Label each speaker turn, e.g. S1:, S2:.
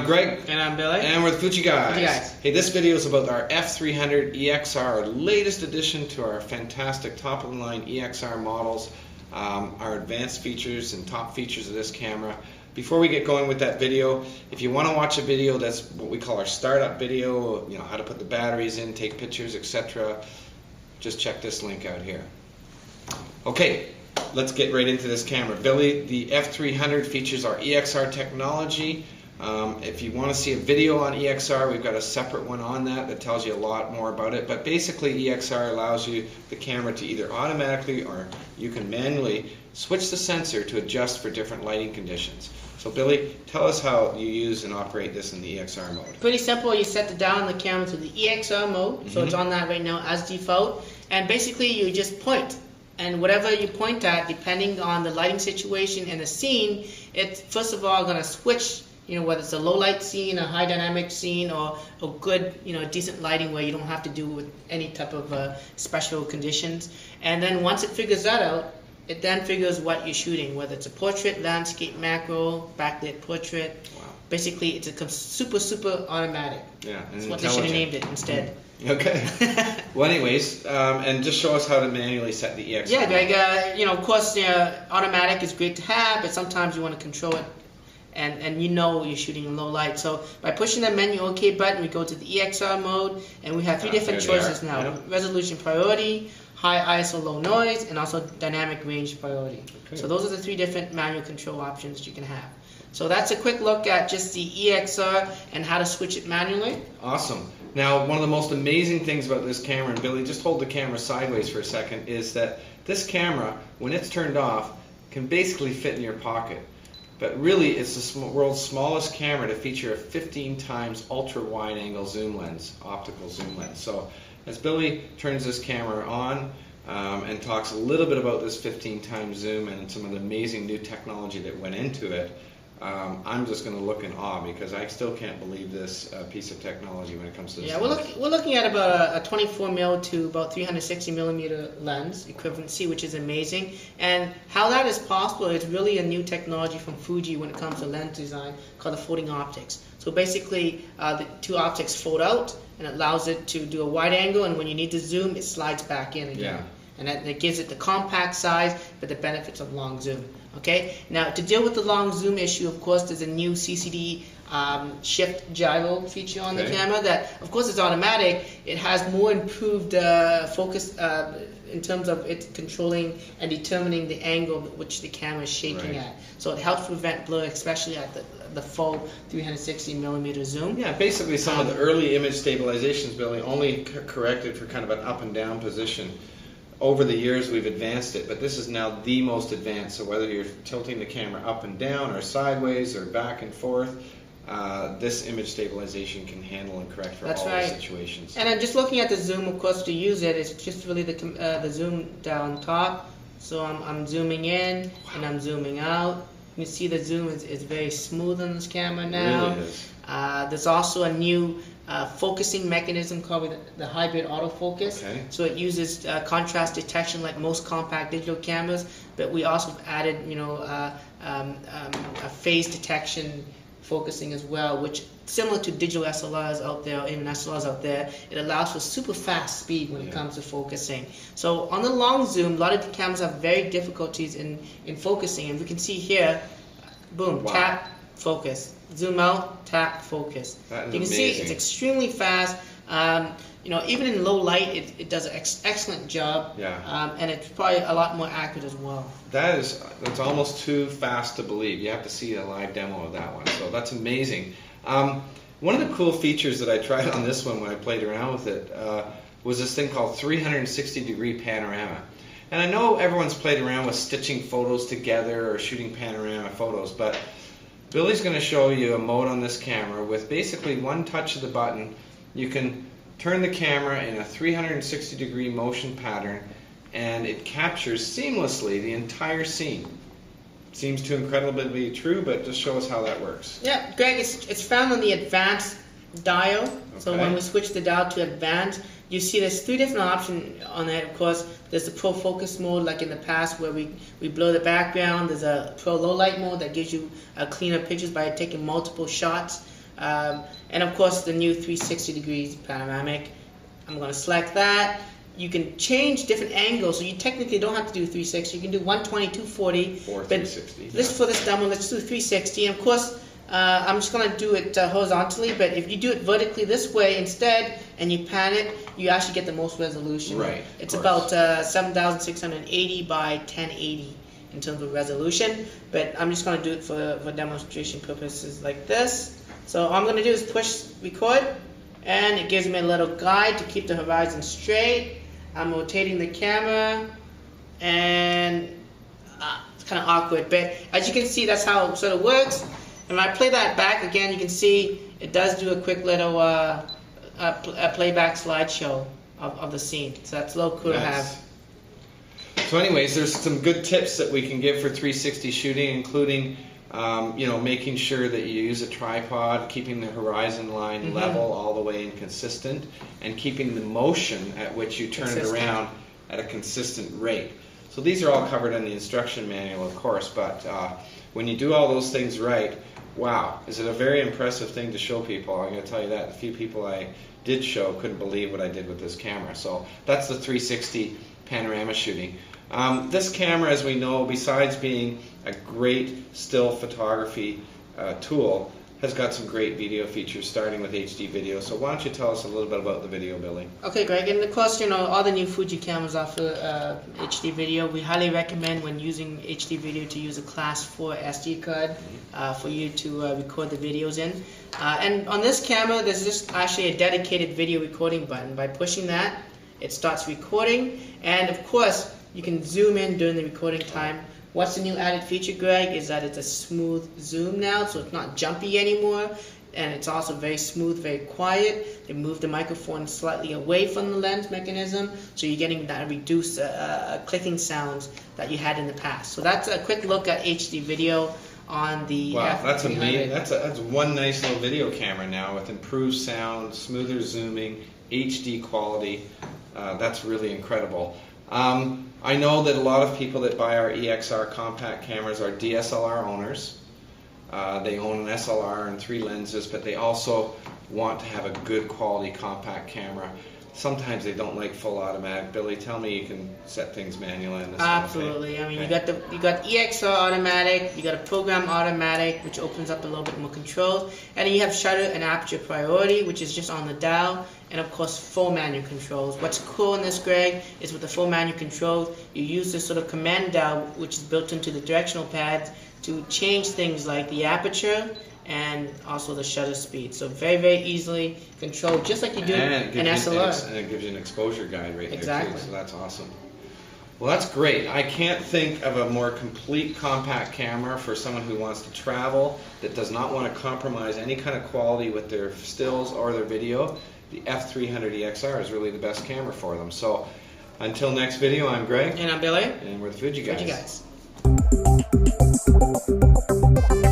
S1: Greg.
S2: And I'm Billy.
S1: And we're the Fuji Guys.
S2: Fuji Guys.
S1: Hey, this video is about our F300EXR, our latest addition to our fantastic top-of-the-line EXR models, our advanced features and top features of this camera. Before we get going with that video, if you want to watch a video that's what we call our startup video, you know, how to put the batteries in, take pictures, etc., just check this link out here. Okay, let's get right into this camera. Billy, the F300 features our EXR technology. If you want to see a video on EXR, we've got a separate one on that tells you a lot more about it. But basically, EXR allows you the camera to either automatically or you can manually switch the sensor to adjust for different lighting conditions. So Billy, tell us how you use and operate this in the EXR mode.
S2: Pretty simple. You set the dial on the camera to the EXR mode, so it's on that right now as default. And basically, you just point. And whatever you point at, depending on the lighting situation and the scene, it's first of all going to switch. You know, whether it's a low light scene, a high dynamic scene, or a good, decent lighting where you don't have to do with any type of special conditions. And then once it figures that out, it then figures what you're shooting, whether it's a portrait, landscape, macro, backlit portrait. Wow. Basically, it's a super automatic.
S1: Yeah, and
S2: that's what they should have named it instead.
S1: Okay. Well, anyways, and just show us how to manually set the EXR.
S2: Yeah, Greg. Of course, automatic is great to have, but sometimes you want to control it. And you're shooting in low light. So by pushing the menu OK button, we go to the EXR mode, and we have three different choices now. Yep. Resolution priority, high ISO low noise, and also dynamic range priority. Okay. So those are the three different manual control options you can have. So that's a quick look at just the EXR and how to switch it manually.
S1: Awesome. Now, one of the most amazing things about this camera, and Billy, just hold the camera sideways for a second, is that this camera, when it's turned off, can basically fit in your pocket. But really, it's the world's smallest camera to feature a 15 times ultra wide angle zoom lens, optical zoom lens. So as Billy turns this camera on and talks a little bit about this 15 times zoom and some of the amazing new technology that went into it, I'm just going to look in awe because I still can't believe this piece of technology when it comes to this.
S2: Yeah, we're looking at about a 24mm to about 360mm lens equivalency, which is amazing. And how that is possible is really a new technology from Fuji when it comes to lens design called the folding optics. So basically, the two optics fold out and it allows it to do a wide angle, and when you need to zoom, it slides back in again. Yeah. And that gives it the compact size, but the benefits of long zoom. Okay. Now, to deal with the long zoom issue, of course, there's a new Ccd Shift Gyro feature on the camera that, of course, is automatic. It has more improved focus in terms of it controlling and determining the angle which the camera is shaking at. So it helps prevent blur, especially at the full 360mm zoom. Yeah,
S1: basically some of the early image stabilizations, Billy, only corrected for kind of an up and down position. Over the years we've advanced it, but this is now the most advanced, so whether you're tilting the camera up and down or sideways or back and forth, this image stabilization can handle and correct for all the situations.
S2: And I'm just looking at the zoom, of course, to use it, it's just really the zoom down top. So I'm zooming in and I'm zooming out. You can see the zoom is very smooth on this camera now.
S1: It really is.
S2: There's also a new focusing mechanism called the hybrid autofocus. Okay. So it uses contrast detection like most compact digital cameras, but we also added a phase detection focusing as well, which similar to digital SLRs out there, or even SLRs out there, it allows for super fast speed when it comes to focusing. So on the long zoom, a lot of the cameras have very difficulties in focusing, and we can see here, boom, tap, focus. Zoom out, tap, focus. You can see it's extremely fast. Even in low light, it does an excellent job. Yeah. And it's probably a lot more accurate as well.
S1: That's almost too fast to believe. You have to see a live demo of that one. So that's amazing. One of the cool features that I tried on this one when I played around with it was this thing called 360-degree panorama. And I know everyone's played around with stitching photos together or shooting panorama photos, but Billy's going to show you a mode on this camera with basically one touch of the button. You can turn the camera in a 360-degree motion pattern and it captures seamlessly the entire scene. Seems too incredibly true, but just show us how that works.
S2: Yeah, Greg, it's found on the advanced dial. Okay. So when we switch the dial to advanced, you see there's three different options on that. Of course, there's the Pro Focus mode, like in the past, where we blur the background. There's a Pro Low Light mode that gives you cleaner pictures by taking multiple shots. And of course the new 360 degrees panoramic. I'm going to select that. You can change different angles, so you technically don't have to do 360. You can do 120, 240.
S1: Or 360.
S2: For this demo, let's do 360. And of course, I'm just going to do it horizontally, but if you do it vertically this way instead, and you pan it, you actually get the most resolution.
S1: Right.
S2: It's about 7,680 by 1080 in terms of resolution, but I'm just going to do it for demonstration purposes like this. So all I'm going to do is push record, and it gives me a little guide to keep the horizon straight. I'm rotating the camera, and it's kind of awkward, but as you can see, that's how it sort of works. And when I play that back again, you can see it does do a quick little a playback slideshow of the scene. So that's a little cool to have.
S1: So anyways, there's some good tips that we can give for 360 shooting, including making sure that you use a tripod, keeping the horizon line level all the way and consistent, and keeping the motion at which you turn it around at a consistent rate. So these are all covered in the instruction manual, of course, but when you do all those things right, wow, is it a very impressive thing to show people. I'm going to tell you that. The few people I did show couldn't believe what I did with this camera. So that's the 360 panorama shooting. This camera, as we know, besides being a great still photography tool, has got some great video features, starting with HD video. So why don't you tell us a little bit about the video, Billy? Okay, Greg. And of course, all the new Fuji cameras offer HD video. We highly recommend when using HD video to use a Class 4 SD card for you to record the videos in. And on this camera, there's just actually a dedicated video recording button. By pushing that, it starts recording, and of course, you can zoom in during the recording time. What's the new added feature, Greg, is that it's a smooth zoom now, so it's not jumpy anymore, and it's also very smooth, very quiet. They moved the microphone slightly away from the lens mechanism, so you're getting that reduced clicking sounds that you had in the past. So that's a quick look at HD video on the F300. That's amazing. That's one nice little video camera now with improved sound, smoother zooming, HD quality. That's really incredible. I know that a lot of people that buy our EXR compact cameras are DSLR owners. They own an SLR and 3 lenses, but they also want to have a good quality compact camera. Sometimes they don't like full automatic. Billy, tell me you can set things manually in this. Absolutely. Okay. I mean, you got EXR automatic, you got a program automatic, which opens up a little bit more control, and then you have shutter and aperture priority, which is just on the dial, and of course full manual controls. What's cool in this, Greg, is with the full manual controls, you use this sort of command dial, which is built into the directional pads, to change things like the aperture and also the shutter speed. So very, very easily controlled, just like you do an SLR. And it gives you an exposure guide right there too, so that's awesome. Well, that's great. I can't think of a more complete compact camera for someone who wants to travel, that does not want to compromise any kind of quality with their stills or their video. The F300EXR is really the best camera for them. So until next video, I'm Greg. And I'm Billy. And we're the Fuji Guys. Fuji Guys.